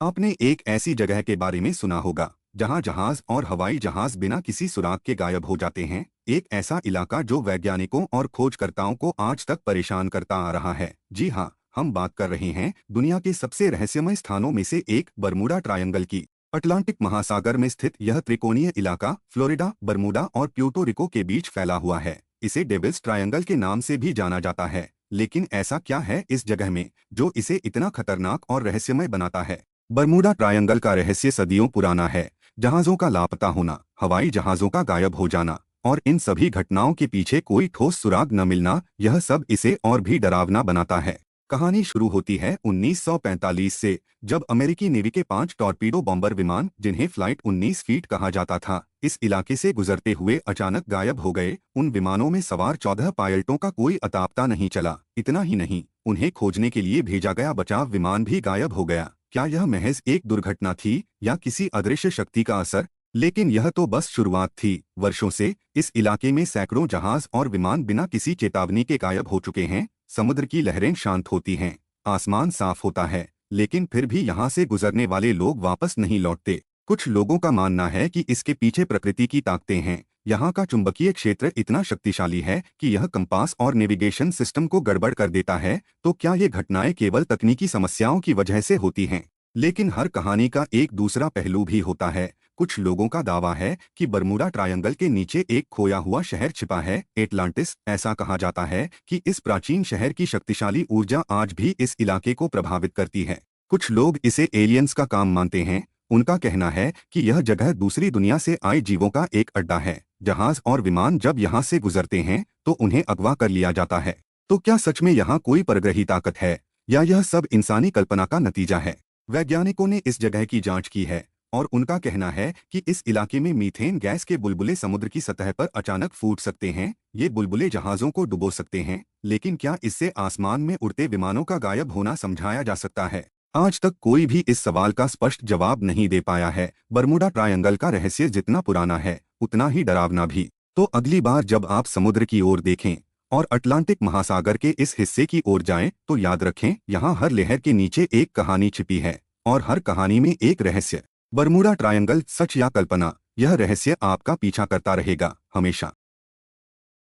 आपने एक ऐसी जगह के बारे में सुना होगा जहां जहाज और हवाई जहाज बिना किसी सुराग के गायब हो जाते हैं। एक ऐसा इलाका जो वैज्ञानिकों और खोजकर्ताओं को आज तक परेशान करता आ रहा है। जी हाँ, हम बात कर रहे हैं दुनिया के सबसे रहस्यमय स्थानों में से एक बर्मुडा ट्रायंगल की। अटलांटिक महासागर में स्थित यह त्रिकोणीय इलाका फ्लोरिडा, बर्मुडा और प्यूर्टो रिको के बीच फैला हुआ है। इसे डेविल्स ट्रायंगल के नाम से भी जाना जाता है। लेकिन ऐसा क्या है इस जगह में जो इसे इतना खतरनाक और रहस्यमय बनाता है? बर्मुडा ट्रायंगल का रहस्य सदियों पुराना है। जहाजों का लापता होना, हवाई जहाजों का गायब हो जाना और इन सभी घटनाओं के पीछे कोई ठोस सुराग न मिलना, यह सब इसे और भी डरावना बनाता है। कहानी शुरू होती है 1945 से, जब अमेरिकी नेवी के 5 टॉर्पीडो बॉम्बर विमान, जिन्हें फ्लाइट 19 फीट कहा जाता था, इस इलाके से गुजरते हुए अचानक गायब हो गए। उन विमानों में सवार 14 पायलटों का कोई अता पता नहीं चला। इतना ही नहीं, उन्हें खोजने के लिए भेजा गया बचाव विमान भी गायब हो गया। क्या यह महज एक दुर्घटना थी या किसी अदृश्य शक्ति का असर? लेकिन यह तो बस शुरुआत थी। वर्षों से इस इलाके में सैकड़ों जहाज और विमान बिना किसी चेतावनी के गायब हो चुके हैं। समुद्र की लहरें शांत होती हैं, आसमान साफ होता है, लेकिन फिर भी यहाँ से गुजरने वाले लोग वापस नहीं लौटते। कुछ लोगों का मानना है कि इसके पीछे प्रकृति की ताकतें हैं। यहाँ का चुंबकीय क्षेत्र इतना शक्तिशाली है कि यह कंपास और नेविगेशन सिस्टम को गड़बड़ कर देता है। तो क्या ये घटनाएं केवल तकनीकी समस्याओं की वजह से होती हैं? लेकिन हर कहानी का एक दूसरा पहलू भी होता है। कुछ लोगों का दावा है कि बर्मुडा ट्रायंगल के नीचे एक खोया हुआ शहर छिपा है, एटलांटिस। ऐसा कहा जाता है कि इस प्राचीन शहर की शक्तिशाली ऊर्जा आज भी इस इलाके को प्रभावित करती है। कुछ लोग इसे एलियंस का काम मानते हैं। उनका कहना है कि यह जगह दूसरी दुनिया से आए जीवों का एक अड्डा है। जहाज और विमान जब यहाँ से गुजरते हैं तो उन्हें अगवा कर लिया जाता है। तो क्या सच में यहाँ कोई परग्रही ताकत है या यह सब इंसानी कल्पना का नतीजा है? वैज्ञानिकों ने इस जगह की जांच की है और उनका कहना है कि इस इलाके में मीथेन गैस के बुलबुले समुद्र की सतह पर अचानक फूट सकते हैं। ये बुलबुले जहाजों को डुबो सकते हैं। लेकिन क्या इससे आसमान में उड़ते विमानों का गायब होना समझाया जा सकता है? आज तक कोई भी इस सवाल का स्पष्ट जवाब नहीं दे पाया है। बर्मुडा ट्रायंगल का रहस्य जितना पुराना है, उतना ही डरावना भी। तो अगली बार जब आप समुद्र की ओर देखें और अटलांटिक महासागर के इस हिस्से की ओर जाएं, तो याद रखें, यहाँ हर लहर के नीचे एक कहानी छिपी है और हर कहानी में एक रहस्य। बर्मुडा ट्रायंगल, सच या कल्पना, यह रहस्य आपका पीछा करता रहेगा हमेशा।